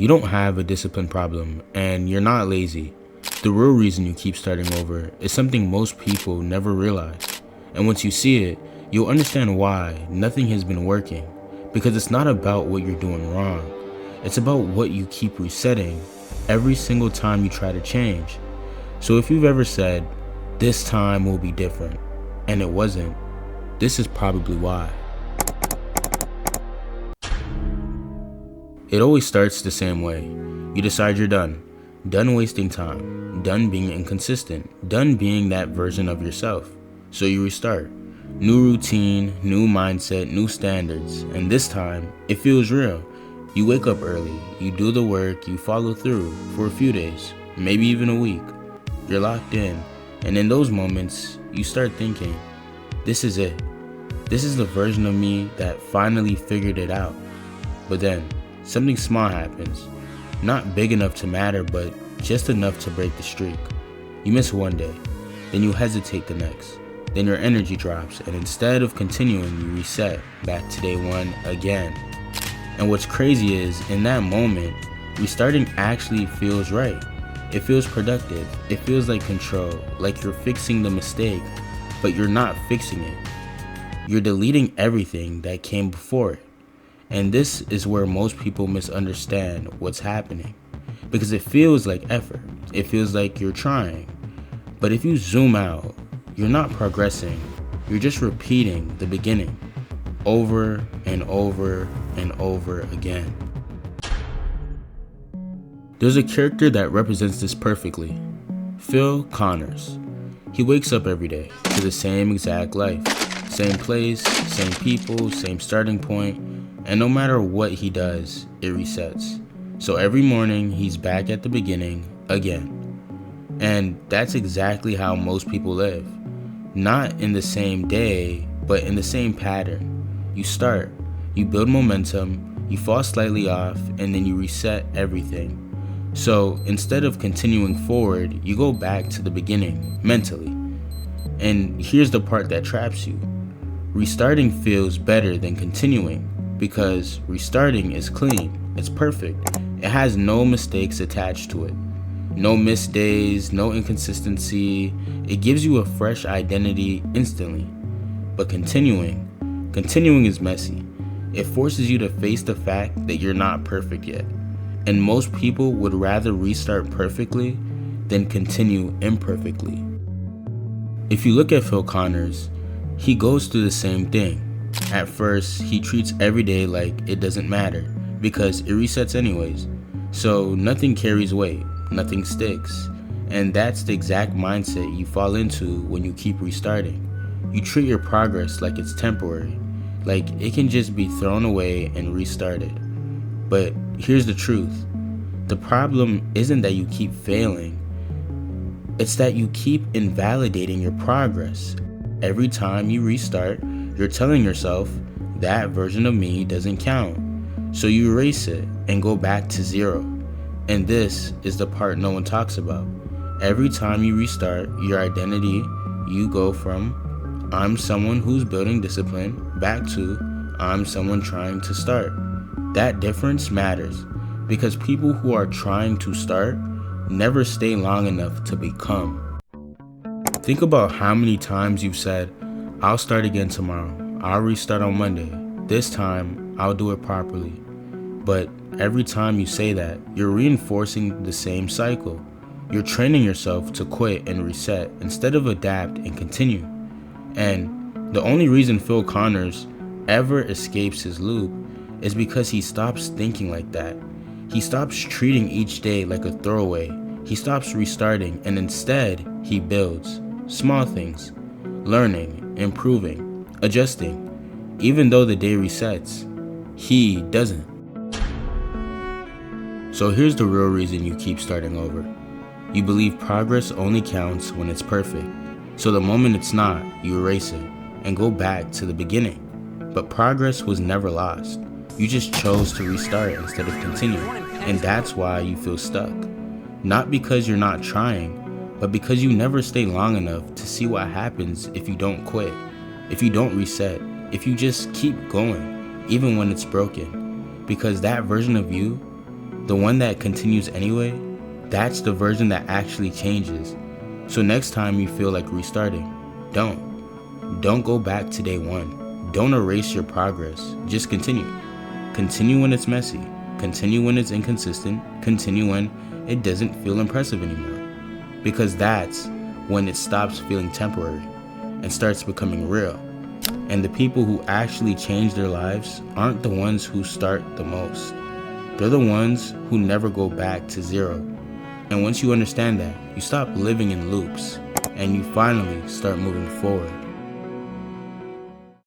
You don't have a discipline problem, and you're not lazy. The real reason you keep starting over is something most people never realize. And once you see it, you'll understand why nothing has been working. Because it's not about what you're doing wrong. It's about what you keep resetting every single time you try to change. So if you've ever said, this time will be different, and it wasn't, this is probably why. It always starts the same way. You decide you're done. Done wasting time. Done being inconsistent. Done being that version of yourself. So you restart. New routine, new mindset, new standards. And this time, it feels real. You wake up early. You do the work. You follow through for a few days. Maybe even a week. You're locked in. And in those moments, you start thinking, this is it. This is the version of me that finally figured it out. But then, something small happens. Not big enough to matter, but just enough to break the streak. You miss one day, then you hesitate the next. Then your energy drops, and instead of continuing, you reset back to day one again. And what's crazy is, in that moment, restarting actually feels right. It feels productive. It feels like control, like you're fixing the mistake, but you're not fixing it. You're deleting everything that came before it. And this is where most people misunderstand what's happening. Because it feels like effort. It feels like you're trying. But if you zoom out, you're not progressing. You're just repeating the beginning over and over and over again. There's a character that represents this perfectly. Phil Connors. He wakes up every day to the same exact life. Same place, same people, same starting point. And no matter what he does, it resets. So every morning, he's back at the beginning again. And that's exactly how most people live. Not in the same day, but in the same pattern. You start, you build momentum, you fall slightly off, and then you reset everything. So instead of continuing forward, you go back to the beginning, mentally. And here's the part that traps you. Restarting feels better than continuing. Because restarting is clean, it's perfect, it has no mistakes attached to it. No missed days, no inconsistency, it gives you a fresh identity instantly. But continuing is messy. It forces you to face the fact that you're not perfect yet. And most people would rather restart perfectly than continue imperfectly. If you look at Phil Connors, he goes through the same thing. At first, he treats every day like it doesn't matter because it resets anyways. So nothing carries weight, nothing sticks. And that's the exact mindset you fall into when you keep restarting. You treat your progress like it's temporary, like it can just be thrown away and restarted. But here's the truth. The problem isn't that you keep failing. It's that you keep invalidating your progress. Every time you restart, you're telling yourself, that version of me doesn't count. So you erase it and go back to zero. And this is the part no one talks about. Every time you restart your identity, you go from, I'm someone who's building discipline, back to, I'm someone trying to start. That difference matters because people who are trying to start never stay long enough to become. Think about how many times you've said, I'll start again tomorrow. I'll restart on Monday. This time, I'll do it properly. But every time you say that, you're reinforcing the same cycle. You're training yourself to quit and reset instead of adapt and continue. And the only reason Phil Connors ever escapes his loop is because he stops thinking like that. He stops treating each day like a throwaway. He stops restarting and instead, he builds small things, learning, improving, adjusting. Even though the day resets, he doesn't. So here's the real reason you keep starting over. You believe progress only counts when it's perfect. So the moment it's not, you erase it and go back to the beginning. But progress was never lost. You just chose to restart instead of continue. And that's why you feel stuck. Not because you're not trying, but because you never stay long enough to see what happens if you don't quit, if you don't reset, if you just keep going, even when it's broken. Because that version of you, The one that continues anyway, that's the version that actually changes. So next time you feel like restarting, don't go back to day one. Don't erase your progress. Just continue. Continue when it's messy. Continue when it's inconsistent. Continue when it doesn't feel impressive anymore. Because that's when it stops feeling temporary and starts becoming real. And the people who actually change their lives aren't the ones who start the most. They're the ones who never go back to zero. And once you understand that, you stop living in loops and you finally start moving forward.